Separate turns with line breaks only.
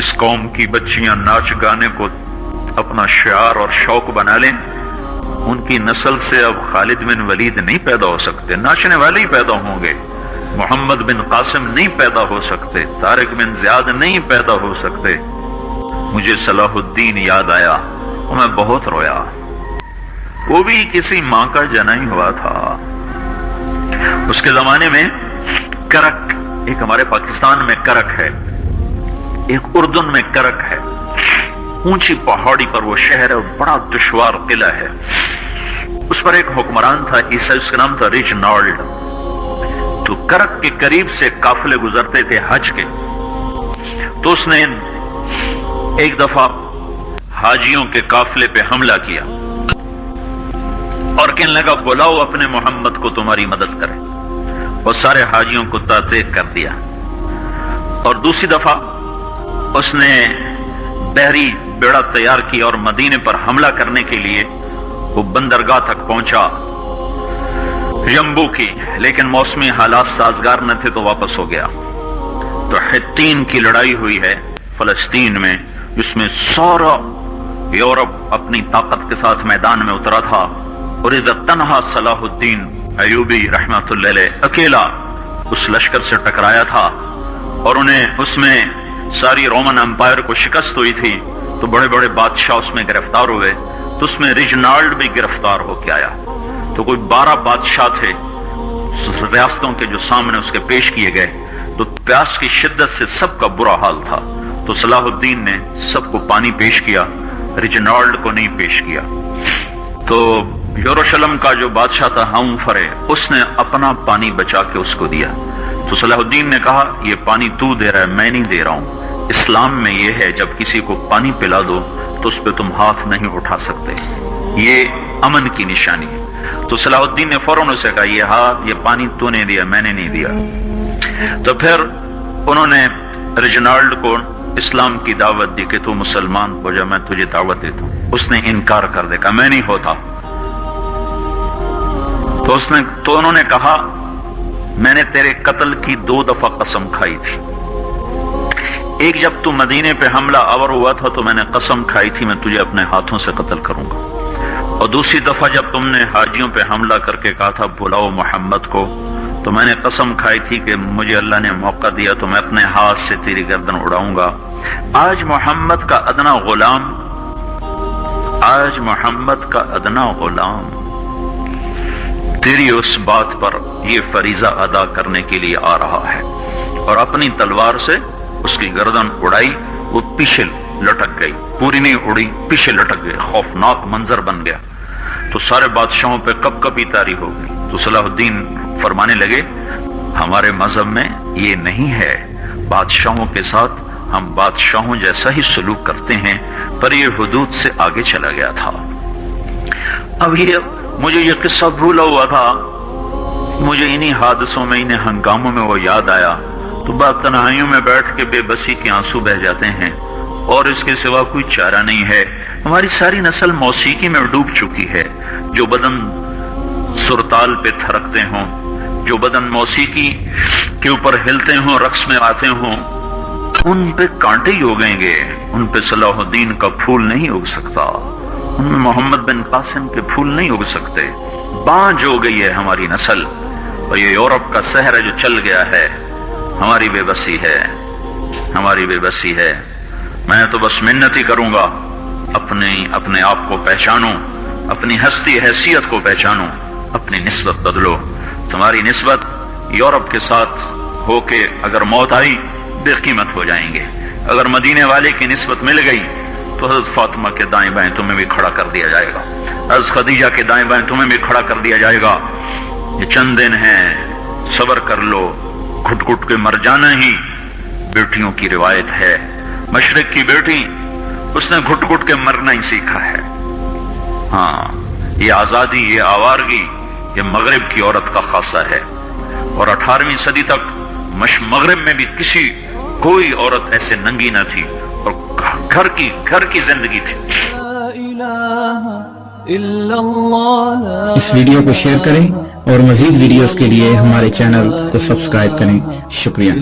जिस कौम की बच्चियां नाच गाने को अपना शियार और शौक बना लें, उनकी नस्ल से अब खालिद बिन वलीद नहीं पैदा हो सकते, नाचने वाले ही पैदा होंगे। मोहम्मद बिन कासिम नहीं पैदा हो सकते, तारिक बिन ज़ियाद नहीं पैदा हो सकते। मुझे सलाहुद्दीन याद आया और मैं बहुत रोया। वो भी किसी मां का जना ही हुआ था। उसके जमाने में करक, एक हमारे पाकिस्तान में करक है, एक उर्दून में करक है। ऊंची पहाड़ी पर वो शहर है और बड़ा दुश्वार किला है। उस पर एक हुक्मरान था ईसा, उसका नाम था रिजनाल्ड। तो करक के करीब से काफिले गुजरते थे हज के, तो उसने एक दफा हाजियों के काफिले पे हमला किया और कहने लगा बुलाओ अपने मोहम्मद को तुम्हारी मदद करे, और सारे हाजियों को तातेक कर दिया। और दूसरी दफा उसने बहरी बेड़ा तैयार किया और मदीने पर हमला करने के लिए वो बंदरगाह तक पहुंचा यंबू की, लेकिन मौसमी हालात साजगार न थे तो वापस हो गया। तो हित्तीन की लड़ाई हुई है फलस्तीन में, जिसमें सारा यूरोप अपनी ताकत के साथ मैदान में उतरा था। और इधर तन्हा सलाहुद्दीन अयूबी रहमतुल्लाह अलैह अकेला उस लश्कर से टकराया था, और उन्हें उसमें सारी रोमन एम्पायर को शिकस्त हुई थी। तो बड़े बड़े बादशाह उसमें गिरफ्तार हुए, तो उसमें रिजनाल्ड भी गिरफ्तार होकर आया। तो कोई 12 बादशाह थे रियासतों के जो सामने उसके पेश किए गए। तो प्यास की शिद्दत से सबका बुरा हाल था, तो सलाहुद्दीन ने सबको पानी पेश किया, रिजनाल्ड को नहीं पेश किया। तो यरूशलेम का जो बादशाह था हमफरे, उसने अपना पानी बचा के उसको दिया। तो सलाहुद्दीन ने कहा ये पानी तू दे रहा है, मैं नहीं दे रहा हूं। इस्लाम में यह है जब किसी को पानी पिला दो तो उस पर तुम हाथ नहीं उठा सकते, ये अमन की निशानी है। तो सलाहुद्दीन ने फौरन उसे कहा ये पानी तूने दिया, मैंने नहीं दिया। तो फिर उन्होंने रिजनाल्ड को इस्लाम की दावत दी कि तू मुसलमान हो जा, मैं तुझे दावत देता हूं। उसने इनकार कर दिया, मैं नहीं होता। तो उन्होंने कहा मैंने तेरे कत्ल की 2 दफा कसम खाई थी। एक जब तू मदीने पे हमला आवर हुआ था तो मैंने कसम खाई थी मैं तुझे अपने हाथों से कत्ल करूंगा, और दूसरी दफा जब तुमने हाजियों पे हमला करके कहा था बुलाओ मोहम्मद को, तो मैंने कसम खाई थी कि मुझे अल्लाह ने मौका दिया तो मैं अपने हाथ से तेरी गर्दन उड़ाऊंगा। आज मोहम्मद का अदना गुलाम तेरी उस बात पर ये फरीजा अदा करने के लिए आ रहा है, और अपनी तलवार से उसकी गर्दन उड़ाई, वो पीछे लटक गई, पूरी नहीं उड़ी, पीछे लटक गई। खौफनाक मंजर बन गया। तो सारे बादशाहों पे कपकपी तारी हो गई। तो सलाहुद्दीन फरमाने लगे हमारे मजहब में ये नहीं है, बादशाहों के साथ हम बादशाहों जैसा ही सलूक करते हैं, पर ये हुदूद से आगे चला गया था। अब मुझे ये किस्सा भूला हुआ था, मुझे इन्हीं हादसों में, इन्हीं हंगामों में वो याद आया। तो बात तन्हाइयों में बैठ के बेबसी के आंसू बह जाते हैं, और इसके सिवा कोई चारा नहीं है। हमारी सारी नस्ल मौसीकी में डूब चुकी है। जो बदन सुरताल पे थरकते हों, जो बदन मौसीकी के ऊपर हिलते हों, रक्स में आते हों, उन पे कांटे ही उगेंगे, उन पे सलाहुद्दीन का फूल नहीं उग सकता, उनमें मोहम्मद बिन कासिम के फूल नहीं उग सकते। बांझ हो गई है हमारी नस्ल, और ये यूरोप का शहर है जो चल गया है। हमारी बेबसी है। मैं तो बस मिन्नत ही करूंगा, अपने आप को पहचानो, अपनी हस्ती हैसियत को पहचानो, अपनी निस्बत बदलो। तुम्हारी निस्बत यूरोप के साथ होके अगर मौत आई बेकीमत हो जाएंगे। अगर मदीने वाले की निस्बत मिल गई तो हज़रत फातिमा के दाएं बाएं तुम्हें भी खड़ा कर दिया जाएगा, हज़रत खदीजा के दाएं बाएं तुम्हें भी खड़ा कर दिया जाएगा। ये चंद दिन हैं, सब्र कर लो, घुट घुट के मर जाना ही बेटियों की रिवायत है। मशरिक की बेटी, उसने घुट घुट के मरना ही सीखा है। हाँ, ये आजादी, ये आवारगी, ये मगरिब की औरत का खासा है। और 18वीं सदी तक मगरिब में भी कोई औरत ऐसे नंगी न थी, और घर की जिंदगी थी।
इस वीडियो को शेयर करें और मजीद वीडियोस के लिए हमारे चैनल को सब्सक्राइब करें। शुक्रिया।